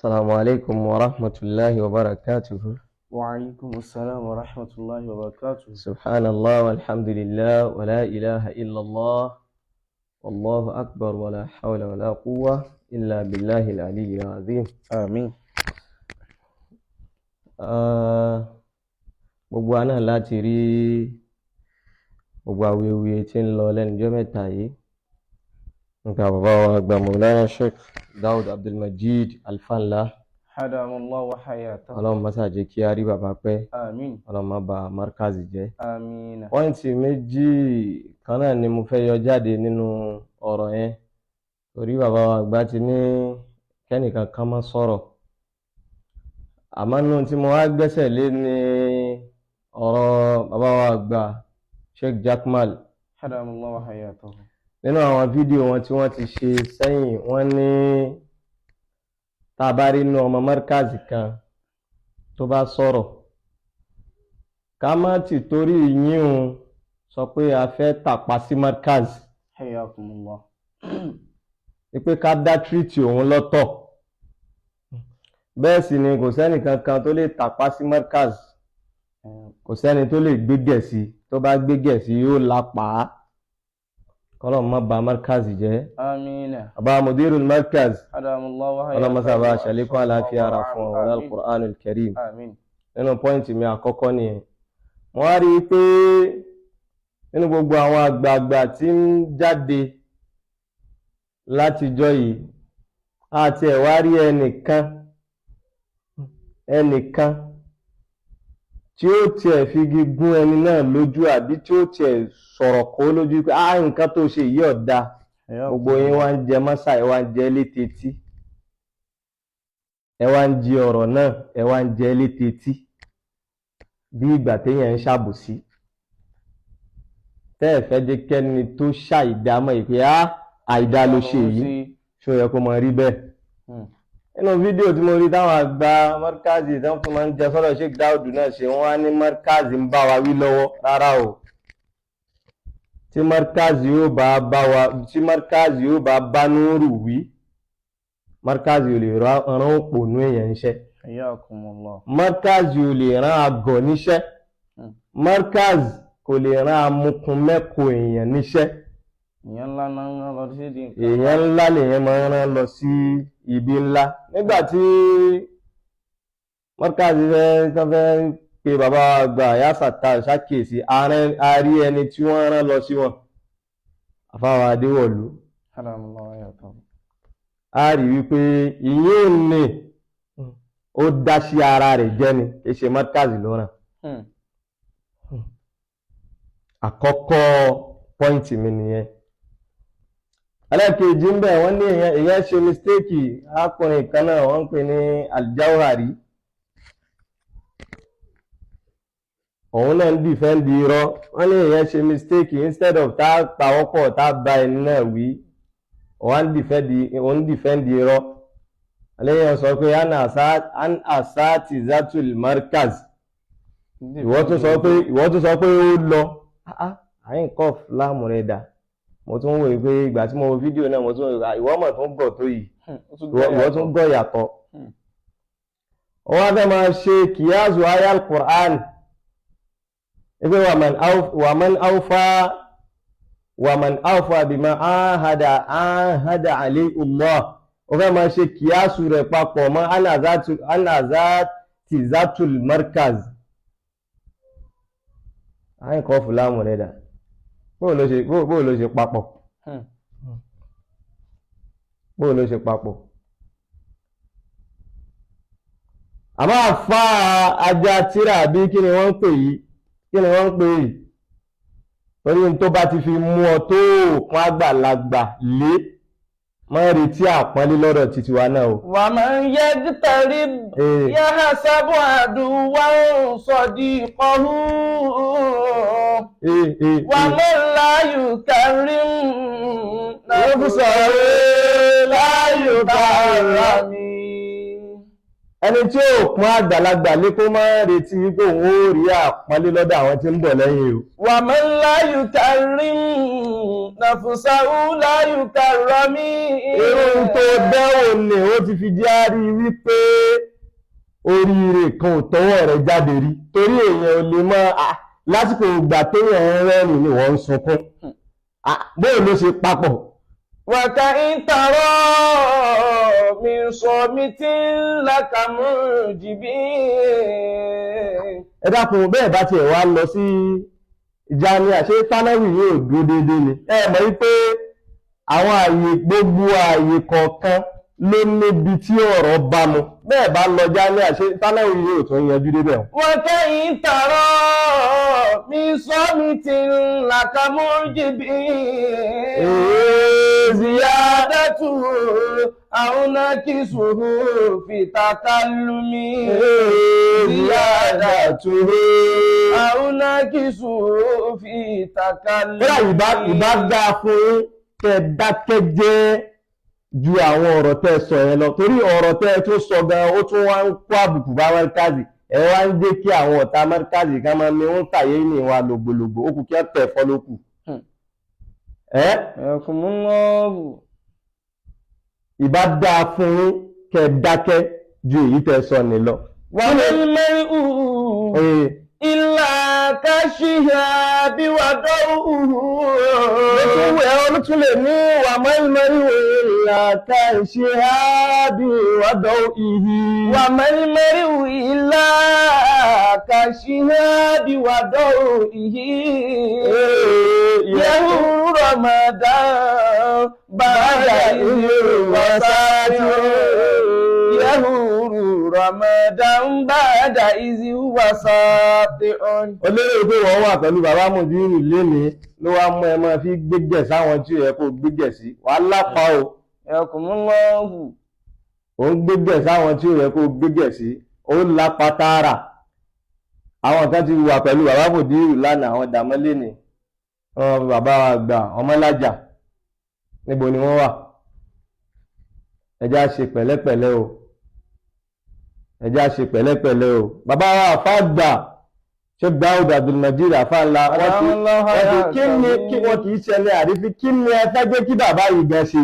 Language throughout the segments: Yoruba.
السلام عليكم ورحمة الله وبركاته. وعليكم السلام ورحمة الله وبركاته. سبحان الله والحمد لله ولا إله إلا الله والله أكبر ولا حول ولا قوة إلا بالله العلي العظيم. آمين. gbogbo àná láti rí gbogbo awuyewuye tí ń lọ lẹ́nujọ́ mẹ́ta yìí nípa bàbá wa àgbà Mawlana Sheikh Daud Abdulmajid Alfanla. Hadamallahu wa hayatahu. Ọlọ́run má ṣe jẹ́ kí a rí bàbá pẹ́. Àmín. Ọlọ́run má bà markazi jẹ́. Àmín. Pọ́ìntì méjì kan náà ni mo fẹ́ yọ jáde nínú ọ̀rọ̀ yẹn torí bàbá wa àgbà ti ní kẹ́nìkan kan má sọ̀rọ̀. Àmọ́ nínú tí mo wá gbẹ́sẹ̀ lé ní ọ̀rọ̀ bàbá wa àgbà Sheikh Jakmal. Hadamallahu wa hayatahu. Nínú àwọn fídíò wọn tí wọ́n ti ṣe sẹ́yìn wọ́n ní tá a bá rí inú ọmọ markazi kan tó bá sọ̀rọ̀ ká má ti torí yíhun sọ pé a fẹ́ tàpá sí markazi. Hayakumullah. Pé ká dá tírìtì òun lọ́tọ̀ bẹ́ẹ̀ sì ni kò sẹ́ni kankan tó lè tàpá sí markazi, kò sẹ́ni tó lè gbégẹ̀ sí, tó bá gbégẹ̀ sí yóò lápá. Ọlọ́run má bà markazi jẹ́. Àmín. Àbá mudirul markaz. Hadamallahu wa hayatahu. Ọlọ́run má sábà ṣàlékún àlàáfíà ara fún ọ̀rọ̀ al-Qur'anul Karim. Àmín. Nínú pọ́ìntì mi àkọ́kọ́ nìyẹn. Wọ́n á rí i pé nínú gbogbo àwọn àgbààgbà tí ń jáde látijọ́ yìí àti ẹ̀ wá rí ẹnìkan tí ó tiẹ̀ fi gígún ẹni náà lójú àbí tí ó tiẹ̀ sọ̀rọ̀ kó lójú pé nǹkan tó ṣe yìí ọ̀dà. Gbogbo yín wá ń jẹ mọ́sà, ẹ wá ń jẹ létetí, ẹ wá ń jí ọ̀rọ̀ náà, ẹ wá ń jẹ létetí bí ìgbà téèyàn ń ṣàbòsí. Tẹ́ ẹ̀ fẹ́ jẹ́ kẹ́ni tó ṣàìdá mọ̀ pé àìdá ló ṣe yìí, ṣó yẹ kó mọ rí bẹ́ẹ̀. Nínú fídíò tí mo rí táwọn àgbà markazi tí wọ́n fi máa ń jẹ sọ́dọ̀ Sheikh Daudu náà ṣe, wọ́n á ní markazi ń bá wa wí lọ́wọ́. Rárá o, tí markazi yóò bá bá Núrù wí, markazi ò lè rán òpònú èèyàn níṣẹ́. Hayakumullah. Markazi ò lè rán agọ̀ níṣẹ́. Markazi kò lè rán amukun mẹ́kọ èèyàn níṣẹ́. Èèyàn ńlá náà ń rán lọ sí ìdí nǹkan. Èèyàn ńlá lèèyàn máa ń rán lọ sí ibi ńlá. Nígbà tí markazi fẹ́ pé bàbá àgbà Yásàtà ṣàkíyèsí, a rí ẹni tí wọ́n rán lọ sí wọn, àfáwà Adéwọ̀lú. Hadamallahu wa hayatahu. A rí wípé ìyẹn ní ó dá sí ara rẹ̀ jẹ́ ni, kì í ṣe markazi ló rán. Àkọ́kọ́ pọ́ìntì mi nìyẹn. Ẹlẹ́kejì ń bẹ̀ wọ́n ní èèyàn ṣe mistéèkì. Arákùnrin kan náà wọ́n ń pè ní Aljawhari. Òun náà ń dìfẹ́ǹdì irọ́. Wọ́n ní èèyàn ṣe mistéèkì, instead of tá pàwọ́pọ̀ tá bá ẹni náà wí, òun dìfẹ́ǹdì irọ́. Àléyàn sọ pé an asati zatul markaz. Ìwọ tún sọ pé ó lọ. Àyìn kọ́f láàmù rẹ̀ dà. Mo tún wò pé ìgbà tí mo wo fídíò náà mo tún wò ìwọ mọ̀ tún gọ̀ tó yìí, ìwọ tún gọ̀ yàtọ̀. Ó wá fẹ́ máa ṣe kìyàzù ayé al-Qur'an ibi wàmán áwfà bima áhàdà alayhi Allah. Ó fẹ́ máa ṣe kìyàsù rẹ̀ papọ̀ mọ́ anazati zatul markaz. Àyìn kọ́f láàmù rẹ̀ dà. Bóò ló ṣe papọ̀? Bóò ló ṣe papọ̀? Àmọ́ àfá ajá tíra bí kí ni wọ́n ń pè yìí? Torí tó bá ti fi mú ọ tó òkun àgbàlagbà lé, mọ́ retí àpọ́nlé lọ́dọ̀ títí wa náà o. Wa man yajtarib yahsabu aduwwan sadiqahu. Wa man la yukarrim nafsahu la yukarrami. ẹni tí ó pọ́n àgbàlagbà lé kó má retí wípé òun ó rí àpọ́nlé lọ́dọ̀ àwọn tí ń bọ̀ lẹ́yìn o. Wa man la yukarrim nafsahu la yukarrami. Irun tó dẹ́wò ni ó ti fi járí wípé oríire kan ò tọwọ́ rẹ̀ jáde rí torí èèyàn ò lè mọ lásìkò ìgbà téèyàn ń rẹ́rìn ni wọ́n ń sunkún bóyá ló ṣe papọ̀. Wa ka'in tara min samitin laka mujibin. Ẹ dákun bẹ́ẹ̀ bá tiẹ̀ wá lọ sí Jámíà ṣé fánáwì yóò dúró déédéé ni ẹ mọ̀ wípé àwọn ààyè gbogbo ààyè kọ̀ọ̀kan ló níbi tí ọ̀rọ̀ bá mu bẹ́ẹ̀ bá lọ Jámíà ṣé fánáwì yóò tún yanjú débẹ̀. Wa ka'in tara min samitin laka mujibin. Ziyadatu aw nakisuhu fi takallumi. Ziyadatu aw nakisuhu fi takallumi. Ìbá dáa fún yín kẹ́ dákẹ́ jẹ́ ju àwọn ọ̀rọ̀ tẹ́ sọ yẹn lọ torí ọ̀rọ̀ tẹ́ tó sọ gan ó tún wá ń kó àbùkù bá Markazi ẹ wá ń jẹ́ kí àwọn ọ̀tá Markazi kan máa ní wọ́n tàyé ní ìwà lògbòlògbò ó kù kí wọ́n tẹ̀ fọ́ lókù. Ìbá dáa fún yín kẹ́ dákẹ́ ju èyí tẹ́ sọ ní lọ. Wa mal mar'u illa kashihabi wa daw'uhu. Ìwé olùtún lè ní wa mal mar'u illa kashihabi wa daw'ihi. Wa mal mar'u illa kashihabi wa daw'ihi. Yahuru Ramadan ba'da wasati. Yahuru Ramadan ba'da wasati. Olérè pé wọ́n wà pẹ̀lú bàbá Mùdírù lénìí ló wá mú ẹ máa fi gbégbẹ̀ sáwọn tí ó yẹ kó gbégbẹ̀ sí wàá lápá o. Yakumullahu. Ó ń gbégbẹ̀ sáwọn tí ó yẹ kó gbégbẹ̀ sí ó lápá tààrà. Àwọn kan ti wà pẹ̀lú bàbá Mùdírù lánàá àwọn dàmọ́ lénìí bàbá àgbà ọmọlájà níbo ni wọ́n wà. Ẹ jẹ́ á ṣe pẹ̀lẹ́pẹ̀lẹ́ o. Ẹ jẹ́ á ṣe pẹ̀lẹ́pẹ̀lẹ́ o. Bàbá wa àfáàgbà Sheikh Daud Abdulmajid àfáànlá wọ́n kí wọ́n kìí ṣẹlẹ̀ àrífí kí ni ẹ fẹ́ jẹ́ kí bàbá yìí gan ṣe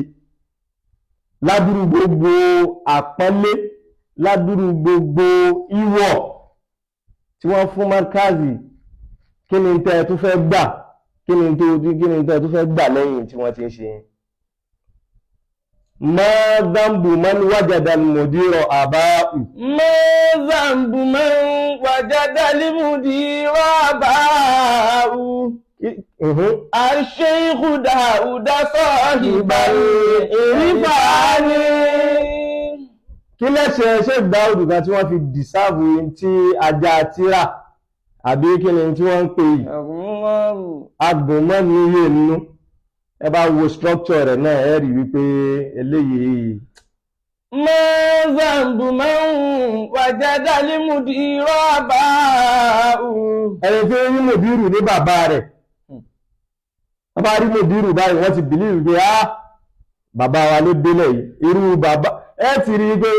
ládùrú gbogbo àpọ́nlé ládùrú gbogbo ìwọ̀ tí wọ́n fún Markazi kí ni tẹ́ tó fẹ́ gbà kí ni tẹ́ tó fẹ́ gbà lẹ́yìn tí wọ́n ti ń ṣe yẹn. Ma zambu man wajada al-mudira aba'u. Ma zambu man wajada al-mudira aba'u. Al-Sheikh Daud sahibal irfani. Kí lẹ́sẹ̀ Sheikh Daud kan tí wọ́n fi dìsáàbù tí ajá tíra àbí kí ni tí wọ́n ń pè yìí. Agùnmọ́ ni iye nínú. Ẹ bá wo structure rẹ̀ náà ẹ rí wípé eléyìí. Ma zambu man wajada al-mudira aba'u. Ẹni tí ó rí Mùdírù ní bàbá rẹ̀. Wọ́n bá rí Mùdírù báyìí wọ́n ti bìlíìfù pé bàbá wa ló délẹ̀ yìí. Irú bàbá ẹ ti rí pé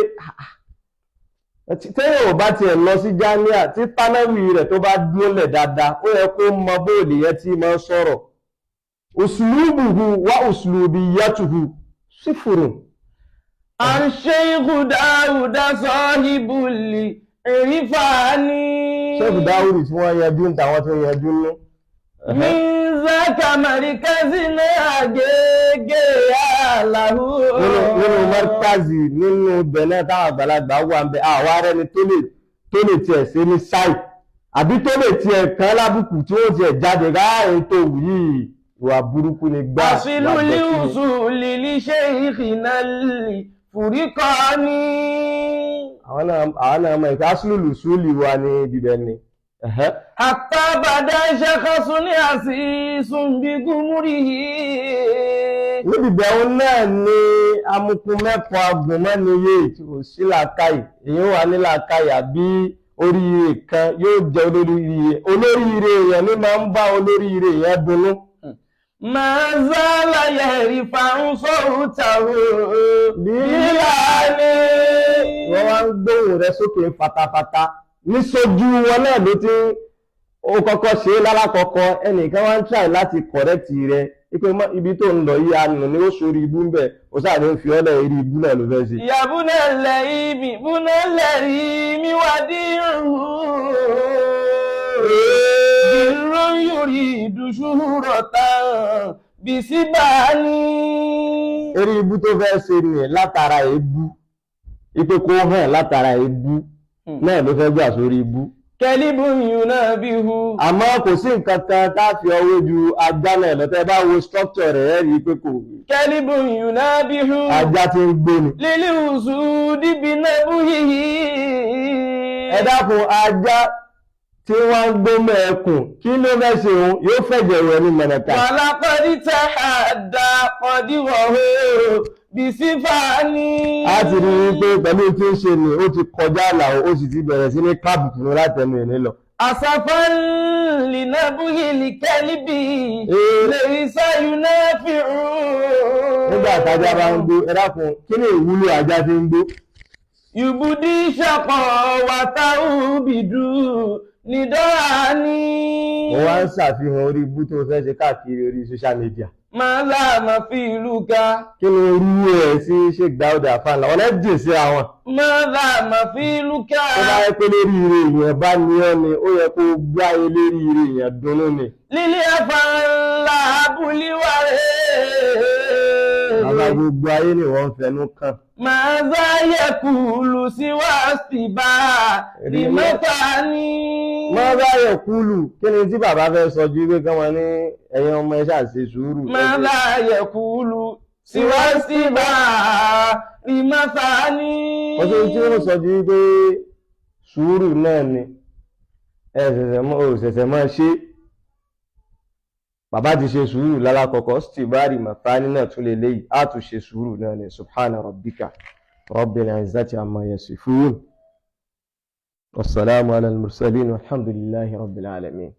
tẹ́yìn ò bá tiẹ̀ lọ sí Jámíà tí tánáwì rẹ̀ tó bá dúró lẹ̀ dáadáa ó yẹ kó mọ bóòlì yẹn tí máa sọ̀rọ̀. Uslubuhu wa uslubiyatuhu sifurun. Al-Sheikh Daud sahibul irfani. Sheikh Daud tí wọ́n yanjú ń tàwọn tó yanjú nú. Min zaka markazina agége aláhù. Nínú Markazi nínú bẹ̀rẹ̀ táwọn àgbàlagbà wà ń bẹ àwa rẹni tó lè tiẹ̀ ṣe ní sáì àbí tó lè tiẹ̀ kan lábùkù tí ó tiẹ̀ jáde ráàrin tó wù yìí. Ìwà burúkú ni gbá. Àṣìlú líhùsù lílí ṣe ìhìnà fùríkọ́ni. Àwọn náà mọ̀ ìfẹ́ aṣílùlù súlì wa ní bíbẹ̀ ni. Àtàbàdá iṣẹ́ kọ́sún ní àṣìṣùn bí gúnmúrì yìí. Níbi ìbẹ̀rún náà ni amukun mẹ́kọ̀ọ́ agùnmọ́niyé tí kò sí làákàyè. Èyí wà ní làákàyè àbí oríire kan yóò jẹ́ olóríire. Olóríire èèyàn ní máa ń bá olóríire èèyàn dunnú. Máa zálà yẹ̀rì fàún sóòtàwò nílà ní. Wọ́n wá ń gbóhùn rẹ sókè fatafata ní sójú wọn náà ló ti ó kọ́kọ́ ṣe lálákọ́kọ́ ẹnìkan wá ń try láti correct rẹ ipe ibi tó ń lọ yìí àánú ni ó sórí ibú ń bẹ̀ ó sáà ní fi ọ́lẹ̀ eré ibú náà ló fẹ́ ṣe. ìyàbúnà lẹ́yìn mi wá dírù ìró yorí ìdúṣúrọ̀ tán bí síbà ní. eré ibú tó fẹ́ ṣe nìyẹn látara ebú ipe kó hàn látara ebú náà ló fẹ́ gbà sórí ibú. kẹ́líbù yìí náà bí hu. àmọ́ kò sí nǹkan kan tá a fi ọwọ́ ju ajá náà lọ́tẹ́ bá wo structure rẹ̀ ẹ́ rí i pé kò. kẹ́líbù yìí náà bí hu. ajá ti ń gbé ni. lílí wùsù dìbì náà bú yìí. ẹ dákun ajá tí wọ́n ń gbé mẹ́ẹ̀kùn kí ló fẹ́ ṣe òun yóò fẹ̀jẹ̀ rẹ̀ ní mọ̀nàkà. wàlá pọ́dí tẹ́ àdá pọ́dí wọ̀hó bìsífà ní. a ti rí i pé pẹ̀lú tí ń ṣe ni ó ti kọjá àlà ó sì ti bẹ̀rẹ̀ sí ní káàbùkù ní látẹnu ẹ̀ nílọ. àsàfàn lìnàbùhì lìkẹ́líbì lè sáyù náà fi rún. nígbà tájá bá ń gbó ẹ dákun kí ni ìwúlò ajá tí ń gbó. yùbùdí ṣàpọ̀ wàtáhùbìdù nìdọ́ra ní. mo wá ń ṣàfihàn orí ibú tó fẹ́ ṣe káàkiri orí social media. máa láàmà fi ìlú ka. kí ni orú ẹ̀ sí Sheikh Daud Afánlá ọ̀nà jìn sí àwọn. máa láàmà fi ìlú ka. tó bá yẹ pé lérí ire èèyàn bá ní ọ́ ni ó yẹ kó gbá e lérí ire èèyàn dunnú ni. lílé afánlá abúlíwá rẹ̀. bàbá gbogbo ayé ni wọ́n ń fẹnu kàn. máa záyẹ̀ kùlù sí wáàsì bá rí mẹ́ta ní. máa záyẹ̀ kùlù kí ni tí bàbá fẹ́ sọ ju pé kán wọn ní ẹ̀yin ọmọ ẹ ṣáà ṣe sùúrù. máa záyẹ̀ kùlù sí wáàsì bá rí mẹ́ta ní. wọ́n tó tí wọ́n sọ ju pé sùúrù náà ni ẹ ṣẹ̀ṣẹ̀ máa ṣe. bàbá ti ṣe sùúrù lálákọ̀ọ́kọ́ stibari mafani náà tún lè léyìí á tún ṣe sùúrù náà ni subhana rabbika rabbil izzati amma yasifun wassalamu ala al-mursalin walhamdulillahi rabbil alamin.